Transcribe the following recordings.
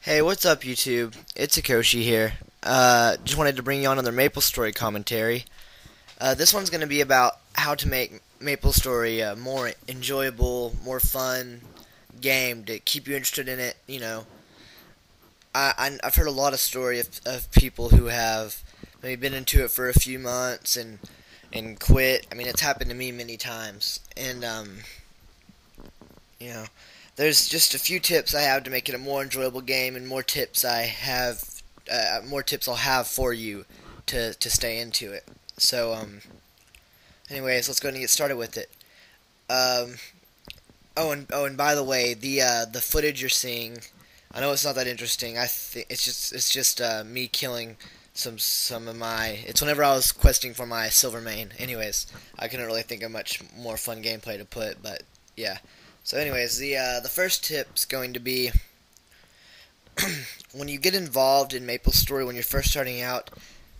Hey, what's up, YouTube? It's Akoshi here. Just wanted to bring you on another Maplestory commentary. This one's going to be about how to make Maplestory a more enjoyable, more fun game to keep you interested in it. I've heard a lot of story of people who have maybe been into it for a few months and quit. I mean, it's happened to me many times, and you know, there's just a few tips I have to make it a more enjoyable game, and more tips I'll have for you to stay into it. So, anyways, let's go ahead and get started with it. Um, and by the way, the footage you're seeing, I know it's not that interesting. I think it's just me killing some of my. It's whenever I was questing for my silver main. Anyways, I couldn't really think of much more fun gameplay to put, but yeah. So, anyways, the first tip's going to be when you get involved in MapleStory when you're first starting out,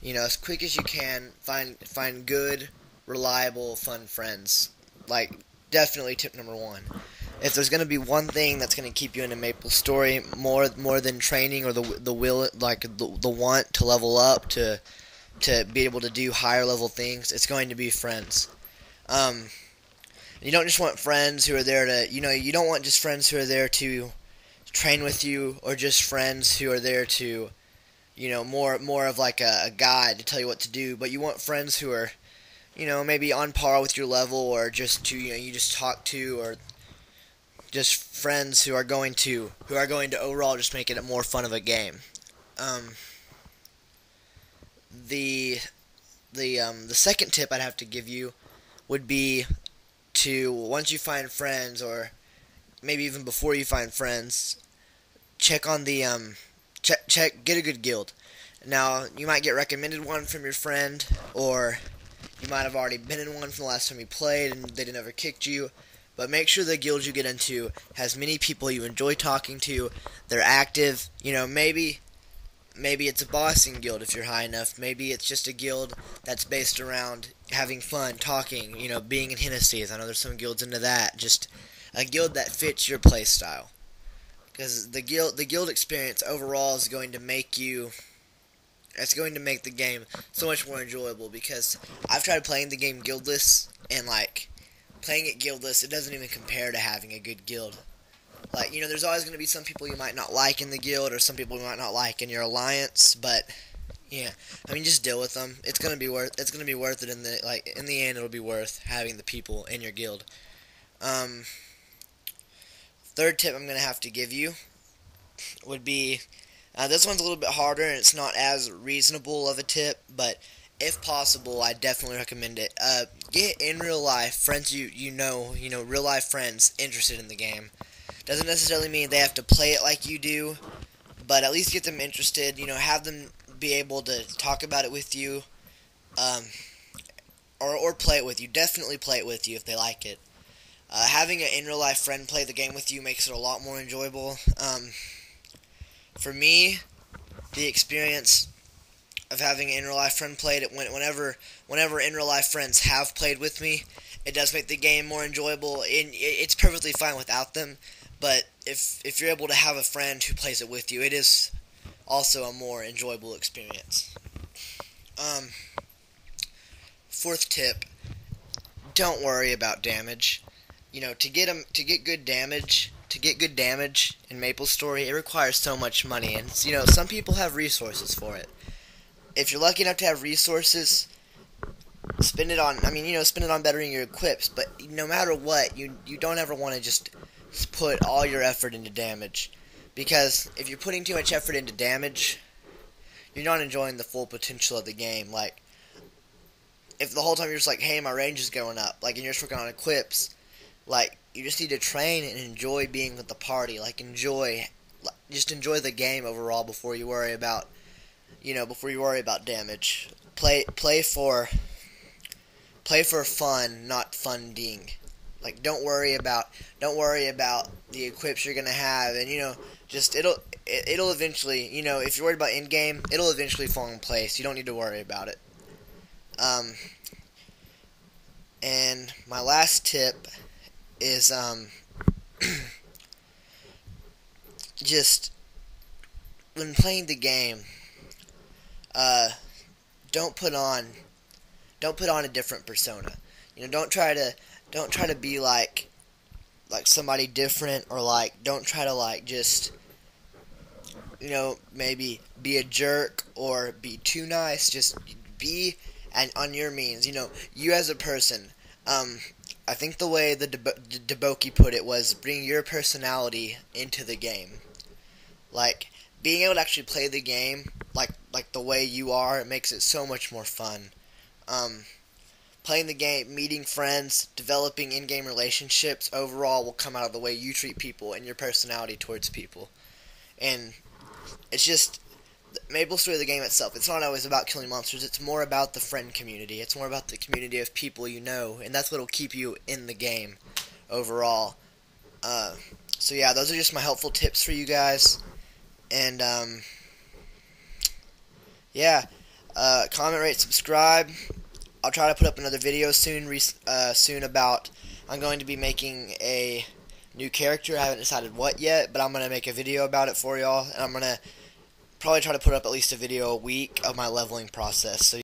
as quick as you can, find good, reliable, fun friends. Like, definitely tip number one. If there's going to be one thing that's going to keep you into MapleStory more than training or the will, like the want to level up to be able to do higher level things, it's going to be friends. You don't just want friends who are there to, you don't want just friends who are there to train with you, or just friends who are there to, more of like a guide to tell you what to do. But you want friends who are, maybe on par with your level, or just to, you just talk to, or just friends who are going to overall just make it a more fun of a game. Um, the the second tip I'd have to give you would be to, once you find friends, or maybe even before you find friends, check on the get a good guild. Now, you might get recommended one from your friend, or you might have already been in one from the last time you played and they never kicked you. But make sure the guild you get into has many people you enjoy talking to. They're active. Maybe it's a bossing guild if you're high enough. Maybe it's just a guild that's based around having fun, talking, being in Hennessy's. I know there's some guilds into that. Just a guild that fits your play style. Because the guild experience overall is going to make the game so much more enjoyable. Because I've tried playing the game guildless, and like playing it guildless, it doesn't even compare to having a good guild. Like, there's always going to be some people you might not like in the guild, or some people you might not like in your alliance, but yeah, I mean, just deal with them. It's going to be worth it in the end. It'll be worth having the people in your guild. Um Third tip I'm going to have to give you would be, this one's a little bit harder and it's not as reasonable of a tip, but if possible, I definitely recommend it. Get in real life friends real life friends interested in the game. Doesn't necessarily mean they have to play it like you do, but at least get them interested. Have them be able to talk about it with you, um, or play it with you. Definitely play it with you if they like it. Having an in real life friend play the game with you makes it a lot more enjoyable. For me, the experience of having an in real life friend played it whenever in real life friends have played with me, it does make the game more enjoyable. It's perfectly fine without them, but if you're able to have a friend who plays it with you, it is also a more enjoyable experience. Um, Fourth tip: don't worry about damage. To get good damage in MapleStory, it requires so much money, and some people have resources for it. If you're lucky enough to have resources, spend it on. Spend it on bettering your equips. But no matter what, you don't ever want to just put all your effort into damage, because if you're putting too much effort into damage, you're not enjoying the full potential of the game. Like, if the whole time you're just like, hey, my range is going up, like, and you're just working on equips, like, you just need to train and enjoy being with the party. Like, just enjoy the game overall before you worry about, damage. Play for fun, not funding. Like, don't worry about the equips you're gonna have, and just it'll eventually, if you're worried about end game, it'll eventually fall in place. You don't need to worry about it. Um, and my last tip is just when playing the game, uh, don't put on a different persona. Don't try to be like somebody different, or like don't try to like just maybe be a jerk or be too nice. Just be and on your means. You as a person. I think the way the Deboki put it was bring your personality into the game. Like being able to actually play the game like the way you are, it makes it so much more fun. Playing the game, meeting friends, developing in-game relationships, overall will come out of the way you treat people and your personality towards people. And it's just Maplestory, the game itself. It's not always about killing monsters. It's more about the friend community. It's more about the community of people you know, and that's what'll keep you in the game overall. So yeah, those are just my helpful tips for you guys. And yeah, comment, rate, subscribe. I'll try to put up another video soon about. I'm going to be making a new character. I haven't decided what yet, but I'm going to make a video about it for y'all, and I'm going to probably try to put up at least a video a week of my leveling process. So